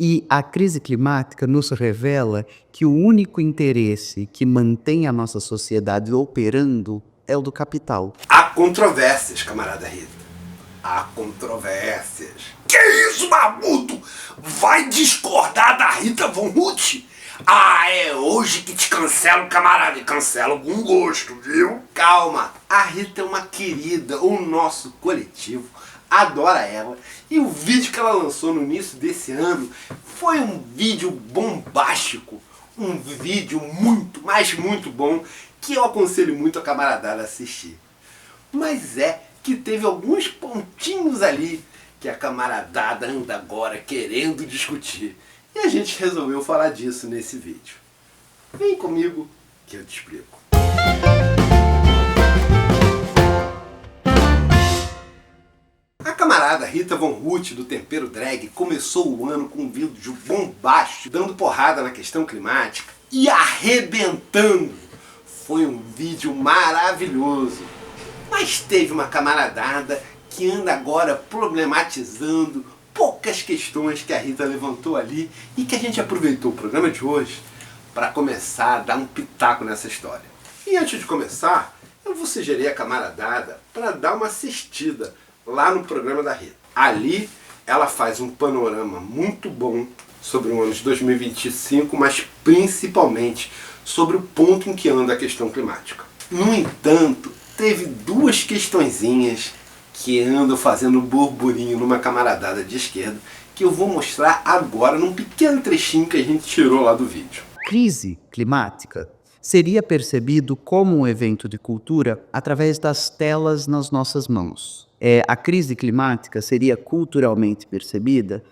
E a crise climática nos revela que o único interesse que mantém a nossa sociedade operando é o do capital. Há controvérsias, camarada Rita. Há controvérsias. Que isso, Mamuto? Vai discordar da Rita Von Huth? Ah, é hoje que te cancelo, camarada. E cancelo com gosto, viu? Calma, a Rita é uma querida. O nosso coletivo adora ela. E o vídeo que ela lançou no início desse ano foi um vídeo bombástico. Um vídeo muito, mas muito bom, que eu aconselho muito a camaradada a assistir. Mas é que teve alguns pontinhos ali que a camaradada anda agora querendo discutir. E a gente resolveu falar disso nesse vídeo. Vem comigo que eu te explico. A camarada Rita Von Huth do Tempero Drag começou o ano com um vídeo bombástico, dando porrada na questão climática e arrebentando. Foi um vídeo maravilhoso. Mas teve uma camaradada que anda agora problematizando poucas questões que a Rita levantou ali e que a gente aproveitou o programa de hoje para começar a dar um pitaco nessa história. E antes de começar, eu vou sugerir a camaradada para dar uma assistida lá no programa da Rita. Ali ela faz um panorama muito bom sobre o ano de 2025, mas principalmente sobre o ponto em que anda a questão climática. No entanto, teve duas questõezinhas que andam fazendo burburinho numa camaradada de esquerda que eu vou mostrar agora num pequeno trechinho que a gente tirou lá do vídeo. Crise climática seria percebido como um evento de cultura através das telas nas nossas mãos. A crise climática seria culturalmente percebida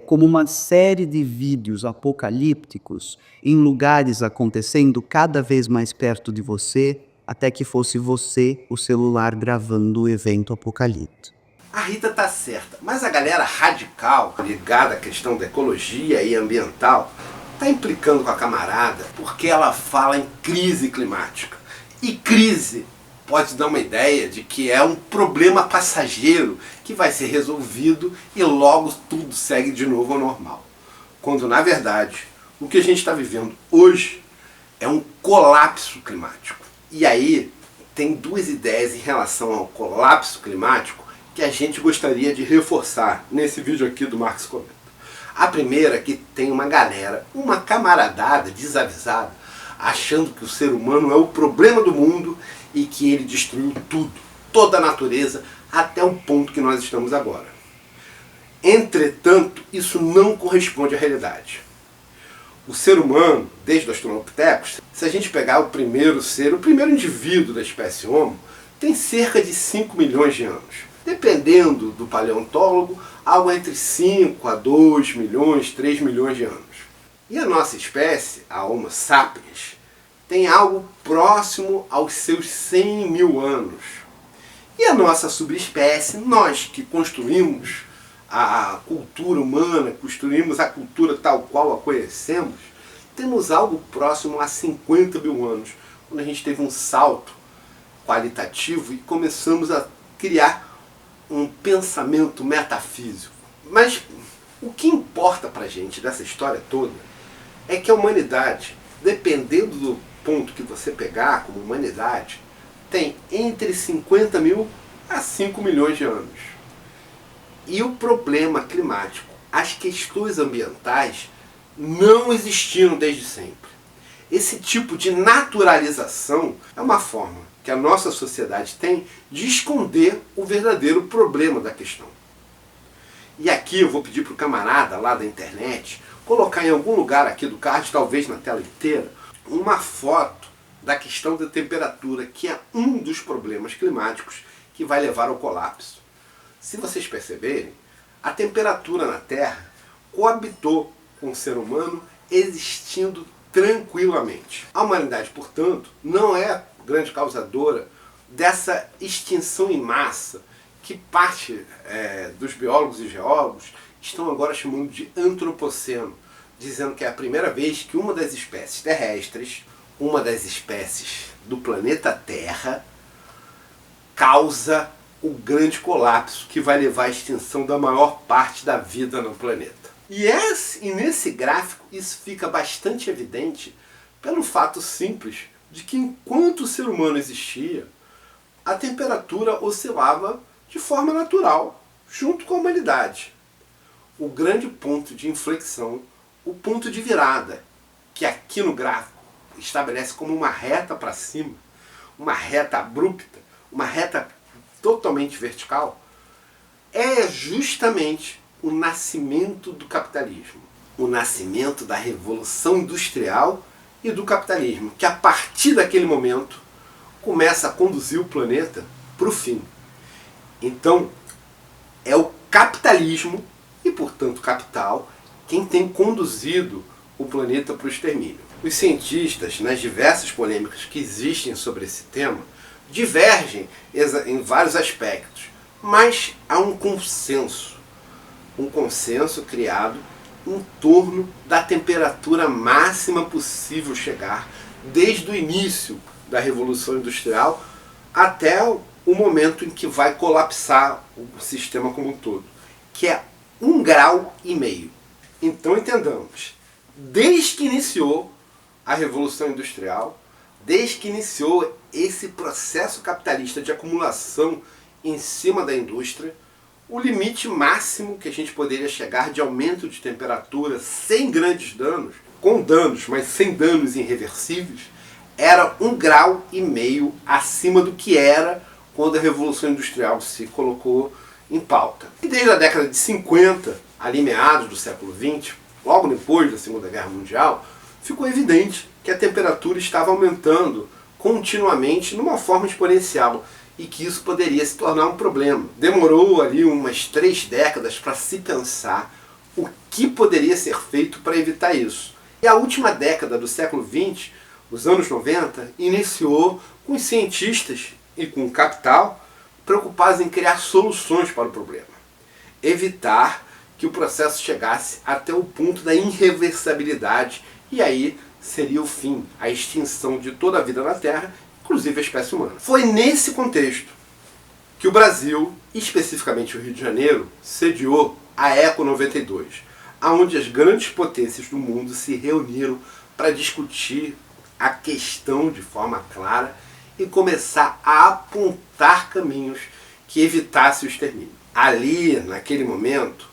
como uma série de vídeos apocalípticos em lugares acontecendo cada vez mais perto de você, até que fosse você o celular gravando o evento apocalíptico. A Rita tá certa, mas a galera radical, ligada à questão da ecologia e ambiental, tá implicando com a camarada porque ela fala em crise climática. E crise pode dar uma ideia de que é um problema passageiro que vai ser resolvido e logo tudo segue de novo ao normal. Quando, na verdade, o que a gente está vivendo hoje é um colapso climático. E aí, tem duas ideias em relação ao colapso climático que a gente gostaria de reforçar nesse vídeo aqui do Marcos Comenta. A primeira é que tem uma galera, uma camaradada desavisada, achando que o ser humano é o problema do mundo e que ele destruiu tudo, toda a natureza, até o ponto que nós estamos agora. Entretanto, isso não corresponde à realidade. O ser humano, desde os Australopithecus, se a gente pegar o primeiro ser, o primeiro indivíduo da espécie Homo, tem cerca de 5 milhões de anos. Dependendo do paleontólogo, algo entre 5 a 2 milhões, 3 milhões de anos. E a nossa espécie, a Homo sapiens, tem algo próximo aos seus 100 mil anos. E a nossa subespécie, nós que construímos a cultura humana, construímos a cultura tal qual a conhecemos, temos algo próximo a 50 mil anos, quando a gente teve um salto qualitativo e começamos a criar um pensamento metafísico. Mas o que importa pra gente dessa história toda é que a humanidade, dependendo do ponto que você pegar como humanidade, tem entre 50 mil a 5 milhões de anos. E o problema climático, as questões ambientais, não existiram desde sempre. Esse tipo de naturalização é uma forma que a nossa sociedade tem de esconder o verdadeiro problema da questão. E aqui eu vou pedir para o camarada lá da internet colocar em algum lugar aqui do card, talvez na tela inteira, uma foto da questão da temperatura, que é um dos problemas climáticos que vai levar ao colapso. Se vocês perceberem, a temperatura na Terra coabitou com o ser humano existindo tranquilamente. A humanidade, portanto, não é grande causadora dessa extinção em massa que parte dos biólogos e geólogos estão agora chamando de antropoceno, dizendo que é a primeira vez que uma das espécies terrestres, uma das espécies do planeta Terra, causa o grande colapso que vai levar à extinção da maior parte da vida no planeta. E nesse gráfico isso fica bastante evidente pelo fato simples de que enquanto o ser humano existia, a temperatura oscilava de forma natural, junto com a humanidade. O grande ponto de inflexão, o ponto de virada, que aqui no gráfico estabelece como uma reta para cima, uma reta abrupta, uma reta totalmente vertical, é justamente o nascimento do capitalismo, o nascimento da Revolução Industrial e do capitalismo, que a partir daquele momento começa a conduzir o planeta para o fim. Então, é o capitalismo, e portanto capital, quem tem conduzido o planeta para o extermínio. Os cientistas, nas diversas polêmicas que existem sobre esse tema, divergem em vários aspectos, mas há um consenso criado em torno da temperatura máxima possível chegar desde o início da Revolução Industrial até o momento em que vai colapsar o sistema como um todo, que é 1,5 grau. Então entendamos, desde que iniciou a Revolução Industrial, desde que iniciou esse processo capitalista de acumulação em cima da indústria, o limite máximo que a gente poderia chegar de aumento de temperatura sem grandes danos, com danos, mas sem danos irreversíveis, era 1,5 grau acima do que era quando a Revolução Industrial se colocou em pauta. E desde a década de 50, ali meados do século XX, logo depois da Segunda Guerra Mundial, ficou evidente que a temperatura estava aumentando continuamente numa forma exponencial e que isso poderia se tornar um problema. Demorou ali umas 3 décadas para se pensar o que poderia ser feito para evitar isso. E a última década do século XX, os anos 90, iniciou com os cientistas e com o capital preocupados em criar soluções para o problema. Evitar que o processo chegasse até o ponto da irreversibilidade e aí seria o fim, a extinção de toda a vida na Terra, inclusive a espécie humana. Foi nesse contexto que o Brasil, especificamente o Rio de Janeiro, sediou a Eco 92, onde as grandes potências do mundo se reuniram para discutir a questão de forma clara e começar a apontar caminhos que evitassem o extermínio. Ali, naquele momento,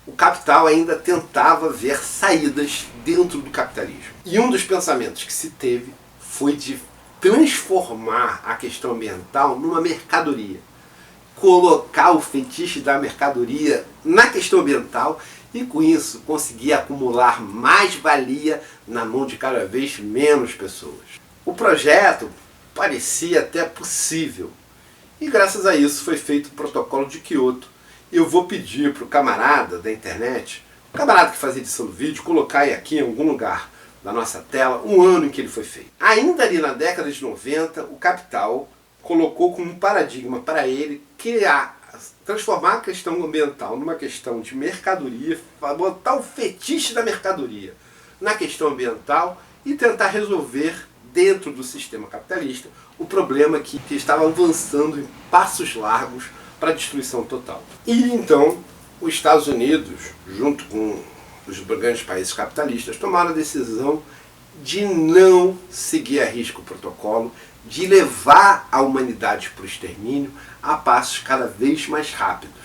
o capital ainda tentava ver saídas dentro do capitalismo. E um dos pensamentos que se teve foi de transformar a questão ambiental numa mercadoria. Colocar o fetiche da mercadoria na questão ambiental e com isso conseguir acumular mais valia na mão de cada vez menos pessoas. O projeto parecia até possível e graças a isso foi feito o protocolo de Kyoto. Eu vou pedir para o camarada da internet, o camarada que faz edição do vídeo, colocar aí aqui em algum lugar da nossa tela o ano em que ele foi feito. Ainda ali na década de 90, o capital colocou como um paradigma para ele transformar a questão ambiental numa questão de mercadoria, botar o fetiche da mercadoria na questão ambiental e tentar resolver dentro do sistema capitalista o problema que estava avançando em passos largos para a destruição total. E então os Estados Unidos, junto com os grandes países capitalistas, tomaram a decisão de não seguir a risco o protocolo, de levar a humanidade para o extermínio a passos cada vez mais rápidos.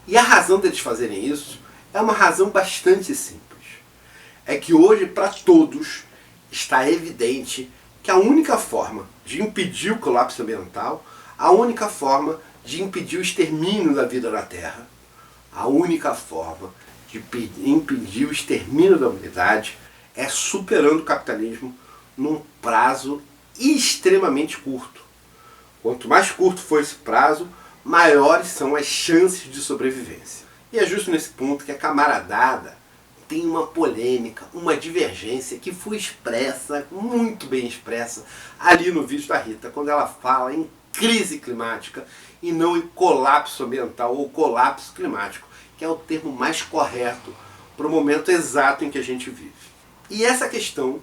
E a razão deles fazerem isso é uma razão bastante simples. É que hoje, para todos, está evidente que a única forma de impedir o colapso ambiental, a única forma de impedir o extermínio da vida na Terra, a única forma de impedir o extermínio da humanidade é superando o capitalismo num prazo extremamente curto. Quanto mais curto for esse prazo, maiores são as chances de sobrevivência. E é justo nesse ponto que a camaradada tem uma polêmica, uma divergência que foi expressa, muito bem expressa, ali no vídeo da Rita, quando ela fala em crise climática e não em colapso ambiental ou colapso climático, que é o termo mais correto para o momento exato em que a gente vive. E essa questão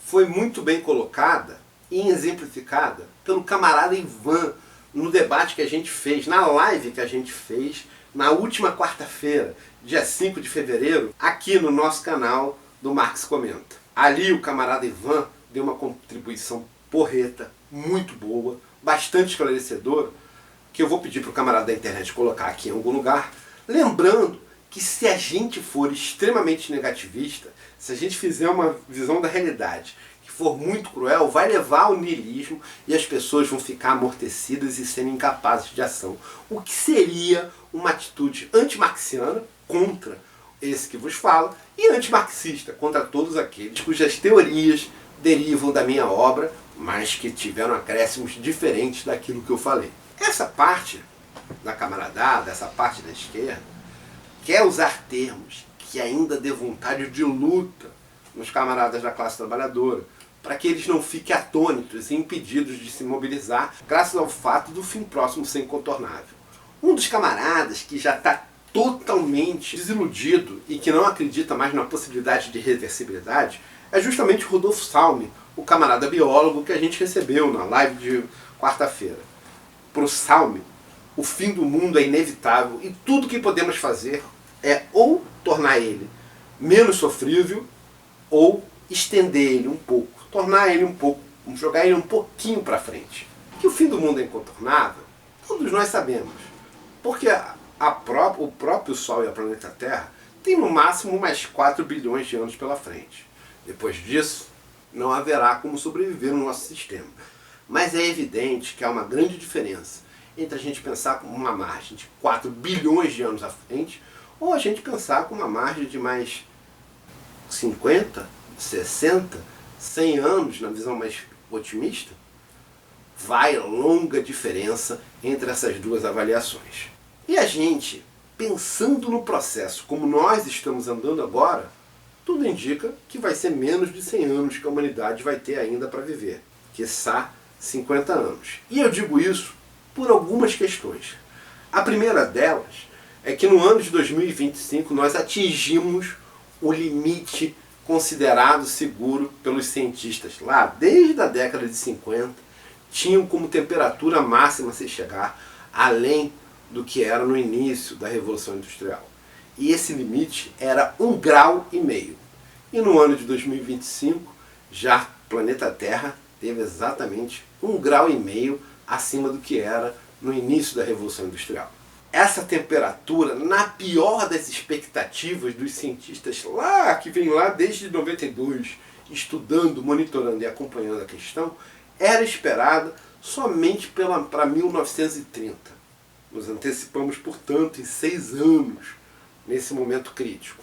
foi muito bem colocada e exemplificada pelo camarada Ivan no debate que a gente fez, na live que a gente fez na última quarta-feira, dia 5 de fevereiro, aqui no nosso canal do Marx Comenta. Ali o camarada Ivan deu uma contribuição porreta, muito boa, bastante esclarecedora, que eu vou pedir para o camarada da internet colocar aqui em algum lugar, lembrando que se a gente for extremamente negativista, se a gente fizer uma visão da realidade que for muito cruel, vai levar ao niilismo e as pessoas vão ficar amortecidas e serem incapazes de ação. O que seria uma atitude antimarxiana contra esse que vos fala e antimarxista contra todos aqueles cujas teorias derivam da minha obra, mas que tiveram acréscimos diferentes daquilo que eu falei. Essa parte da camaradada, essa parte da esquerda, quer usar termos que ainda dê vontade de luta nos camaradas da classe trabalhadora, para que eles não fiquem atônitos e impedidos de se mobilizar, graças ao fato do fim próximo ser incontornável. Um dos camaradas que já está totalmente desiludido e que não acredita mais na possibilidade de reversibilidade é justamente o Rudolf Salme, o camarada biólogo que a gente recebeu na live de quarta-feira. Para o Salme, o fim do mundo é inevitável e tudo que podemos fazer é ou tornar ele menos sofrível ou estender ele um pouco, tornar ele um pouco, jogar ele um pouquinho para frente. Que o fim do mundo é incontornável, todos nós sabemos, porque o próprio Sol e a planeta Terra têm no máximo mais 4 bilhões de anos pela frente. Depois disso, não haverá como sobreviver no nosso sistema. Mas é evidente que há uma grande diferença entre a gente pensar com uma margem de 4 bilhões de anos à frente ou a gente pensar com uma margem de mais 50, 60, 100 anos, na visão mais otimista. Vai longa diferença entre essas duas avaliações. E a gente, pensando no processo como nós estamos andando agora, tudo indica que vai ser menos de 100 anos que a humanidade vai ter ainda para viver, quiçá 50 anos. E eu digo isso por algumas questões. A primeira delas é que no ano de 2025 nós atingimos o limite considerado seguro pelos cientistas. Lá, desde a década de 50, tinham como temperatura máxima a se chegar além do que era no início da Revolução Industrial. E esse limite era 1,5 grau. E no ano de 2025, já o planeta Terra teve exatamente 1,5 grau acima do que era no início da Revolução Industrial. Essa temperatura, na pior das expectativas dos cientistas lá, que vem lá desde 92, estudando, monitorando e acompanhando a questão, era esperada somente para 1930. Nos antecipamos, portanto, em 6 anos nesse momento crítico.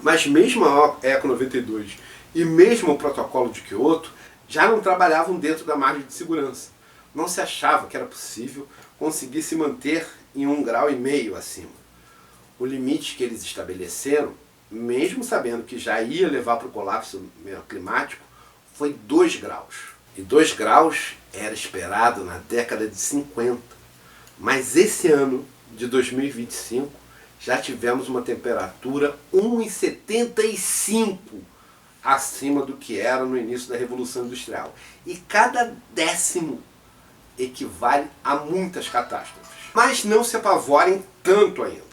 Mas mesmo a ECO 92 e mesmo o protocolo de Kyoto já não trabalhavam dentro da margem de segurança. Não se achava que era possível conseguir se manter em 1,5 grau acima. O limite que eles estabeleceram, mesmo sabendo que já ia levar para o colapso climático, foi 2 graus. E 2 graus era esperado na década de 50. Mas esse ano de 2025 já tivemos uma temperatura 1,75 acima do que era no início da Revolução Industrial. E cada décimo equivale a muitas catástrofes. Mas não se apavorem tanto ainda.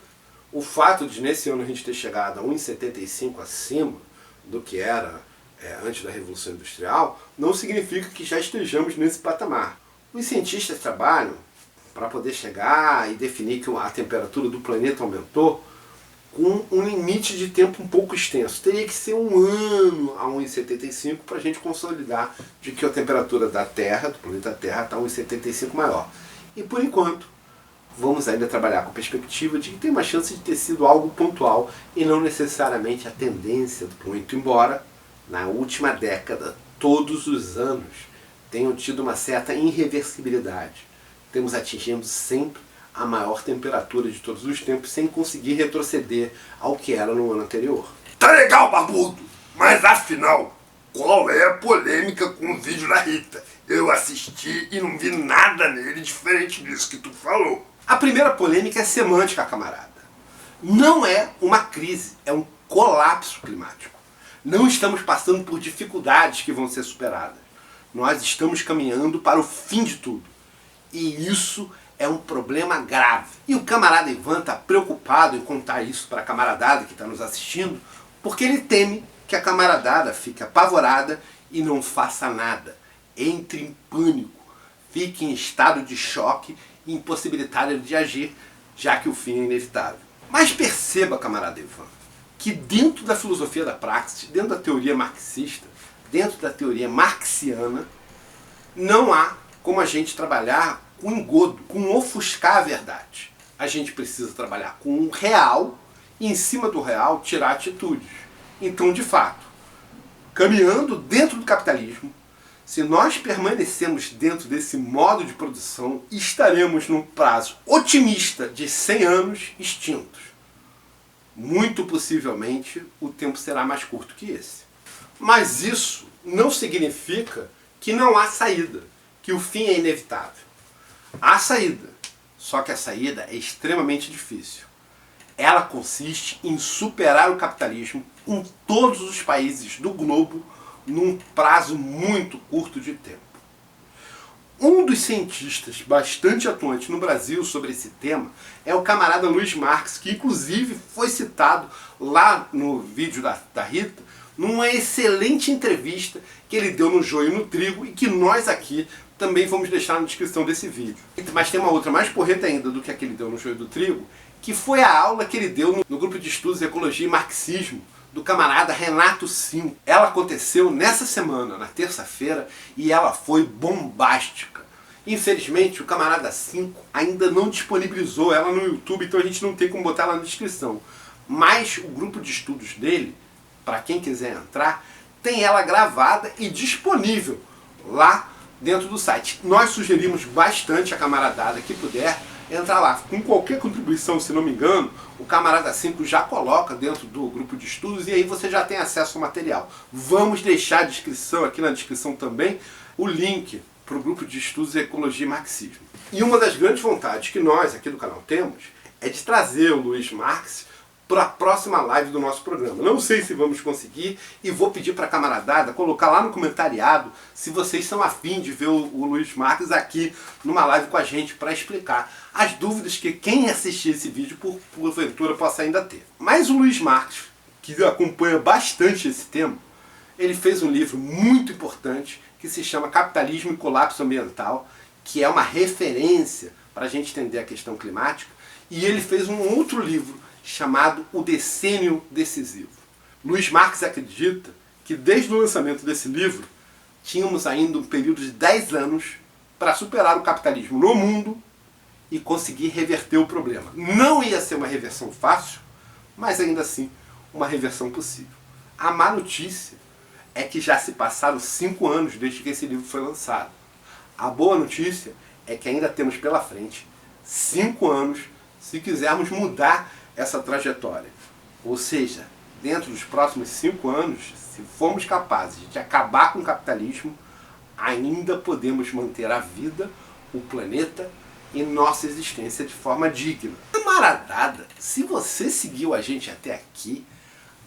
O fato de nesse ano a gente ter chegado a 1,75 acima do que era antes da Revolução Industrial não significa que já estejamos nesse patamar. Os cientistas trabalham para poder chegar e definir que a temperatura do planeta aumentou com um limite de tempo um pouco extenso. Teria que ser 1 ano a 1,75 para a gente consolidar de que a temperatura da Terra, do planeta Terra, está 1,75 maior. E por enquanto, vamos ainda trabalhar com a perspectiva de que tem uma chance de ter sido algo pontual e não necessariamente a tendência do muito, embora na última década, todos os anos, tenham tido uma certa irreversibilidade. Temos atingindo sempre a maior temperatura de todos os tempos sem conseguir retroceder ao que era no ano anterior. Tá legal, barbudo, mas afinal, qual é a polêmica com o vídeo da Rita? Eu assisti e não vi nada nele diferente disso que tu falou. A primeira polêmica é semântica, camarada. Não é uma crise, é um colapso climático. Não estamos passando por dificuldades que vão ser superadas. Nós estamos caminhando para o fim de tudo. E isso é um problema grave. E o camarada Ivan está preocupado em contar isso para a camaradada que está nos assistindo, porque ele teme que a camaradada fique apavorada e não faça nada. Entre em pânico, fique em estado de choque e impossibilitada de agir, já que o fim é inevitável. Mas perceba, camarada Ivan, que dentro da filosofia da praxis, dentro da teoria marxista, dentro da teoria marxiana, não há como a gente trabalhar com engodo, com ofuscar a verdade. A gente precisa trabalhar com o real e, em cima do real, tirar atitudes. Então, de fato, caminhando dentro do capitalismo, se nós permanecemos dentro desse modo de produção, estaremos num prazo otimista de 100 anos extintos. Muito possivelmente, o tempo será mais curto que esse. Mas isso não significa que não há saída, que o fim é inevitável. Há saída, só que a saída é extremamente difícil. Ela consiste em superar o capitalismo em todos os países do globo num prazo muito curto de tempo. Um dos cientistas bastante atuantes no Brasil sobre esse tema é o camarada Luiz Marx, que inclusive foi citado lá no vídeo da Rita, numa excelente entrevista que ele deu no Joio e no Trigo e que nós aqui também vamos deixar na descrição desse vídeo. Mas tem uma outra mais porreta ainda do que a que ele deu no Joio do Trigo, que foi a aula que ele deu no grupo de estudos Ecologia e Marxismo, do camarada Renato Sim. Ela aconteceu nessa semana, na terça-feira, e ela foi bombástica. Infelizmente, o camarada 5 ainda não disponibilizou ela no YouTube, então a gente não tem como botar ela na descrição. Mas o grupo de estudos dele, para quem quiser entrar, tem ela gravada e disponível lá dentro do site. Nós sugerimos bastante a camaradada que puder entrar lá. Com qualquer contribuição, se não me engano, o camarada 5 já coloca dentro do grupo de estudos e aí você já tem acesso ao material. Vamos deixar a descrição, aqui na descrição também, o link para o grupo de estudos Ecologia e Marxismo. E uma das grandes vontades que nós aqui do canal temos é de trazer o Luiz Marx para a próxima live do nosso programa. Não sei se vamos conseguir e vou pedir para a camaradada colocar lá no comentariado se vocês são afim de ver o Luiz Marx aqui numa live com a gente para explicar as dúvidas que quem assistir esse vídeo porventura possa ainda ter. Mas o Luiz Marx, que acompanha bastante esse tema, ele fez um livro muito importante que se chama Capitalismo e Colapso Ambiental, que é uma referência para a gente entender a questão climática, e ele fez um outro livro chamado O Decênio Decisivo. Luiz Marx acredita que desde o lançamento desse livro tínhamos ainda um período de 10 anos para superar o capitalismo no mundo e conseguir reverter o problema. Não ia ser uma reversão fácil, mas ainda assim uma reversão possível. A má notícia é que já se passaram 5 anos desde que esse livro foi lançado. A boa notícia é que ainda temos pela frente 5 anos se quisermos mudar essa trajetória. Ou seja, dentro dos próximos 5 anos, se formos capazes de acabar com o capitalismo, ainda podemos manter a vida, o planeta e nossa existência de forma digna. Camaradada, se você seguiu a gente até aqui,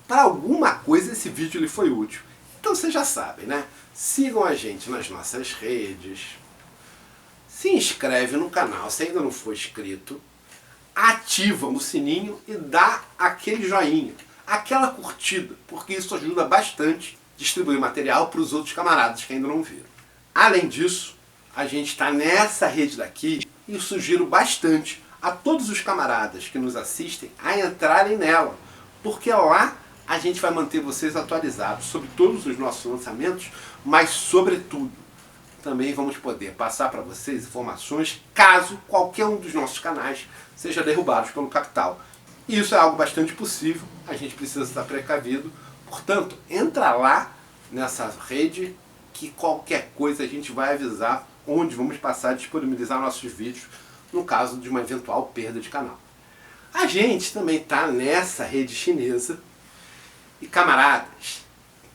para alguma coisa esse vídeo lhe foi útil. Então vocês já sabem, né? Sigam a gente nas nossas redes, se inscreve no canal se ainda não for inscrito, ativa o sininho e dá aquele joinha, aquela curtida, porque isso ajuda bastante a distribuir material para os outros camaradas que ainda não viram. Além disso, a gente está nessa rede daqui e sugiro bastante a todos os camaradas que nos assistem a entrarem nela, porque lá a gente vai manter vocês atualizados sobre todos os nossos lançamentos, mas sobretudo também vamos poder passar para vocês informações caso qualquer um dos nossos canais seja derrubado pelo capital. E isso é algo bastante possível, a gente precisa estar precavido. Portanto, entra lá nessa rede que qualquer coisa a gente vai avisar onde vamos passar a disponibilizar nossos vídeos no caso de uma eventual perda de canal. A gente também está nessa rede chinesa e, camaradas,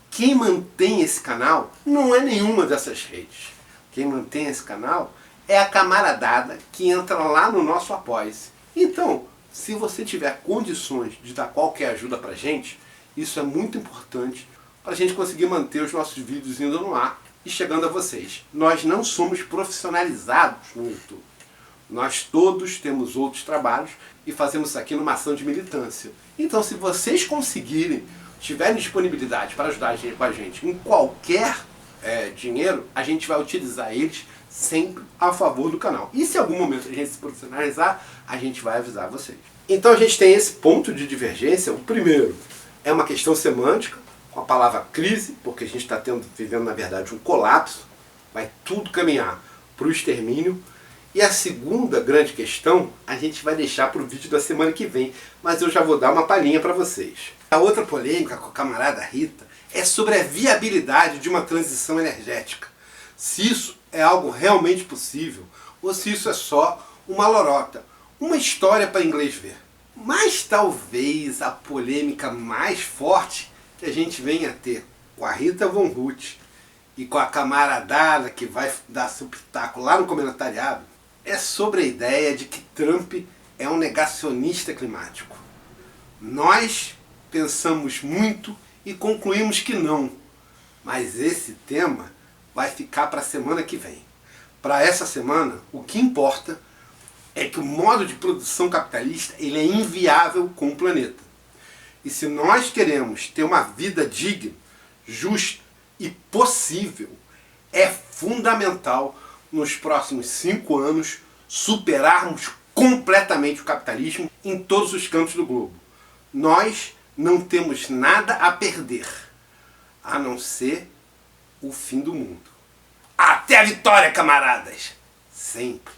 quem mantém esse canal não é nenhuma dessas redes. Quem mantém esse canal é a camaradada que entra lá no nosso Apoia-se. Então, se você tiver condições de dar qualquer ajuda pra gente, isso é muito importante para a gente conseguir manter os nossos vídeos indo no ar e chegando a vocês. Nós não somos profissionalizados no YouTube. Nós todos temos outros trabalhos e fazemos isso aqui numa ação de militância. Então, se vocês conseguirem, tiverem disponibilidade para ajudar com a gente em qualquer dinheiro, a gente vai utilizar eles sempre a favor do canal. E se em algum momento a gente se profissionalizar, a gente vai avisar vocês. Então a gente tem esse ponto de divergência. O primeiro é uma questão semântica, com a palavra crise, porque a gente está vivendo, na verdade, um colapso. Vai tudo caminhar para o extermínio. E a segunda grande questão, a gente vai deixar para o vídeo da semana que vem, mas eu já vou dar uma palhinha para vocês. A outra polêmica com a camarada Rita é sobre a viabilidade de uma transição energética. Se isso é algo realmente possível, ou se isso é só uma lorota, uma história para inglês ver. Mas talvez a polêmica mais forte que a gente venha a ter com a Rita Von Huth e com a camaradada que vai dar seu pitaco lá no comentariado é sobre a ideia de que Trump é um negacionista climático. Nós pensamos muito e concluímos que não, mas esse tema vai ficar para a semana que vem. Para essa semana, o que importa é que o modo de produção capitalista ele é inviável com o planeta. E se nós queremos ter uma vida digna, justa e possível, é fundamental nos próximos 5 anos superarmos completamente o capitalismo em todos os cantos do globo. Nós não temos nada a perder, a não ser o fim do mundo. Até a vitória, camaradas! Sempre!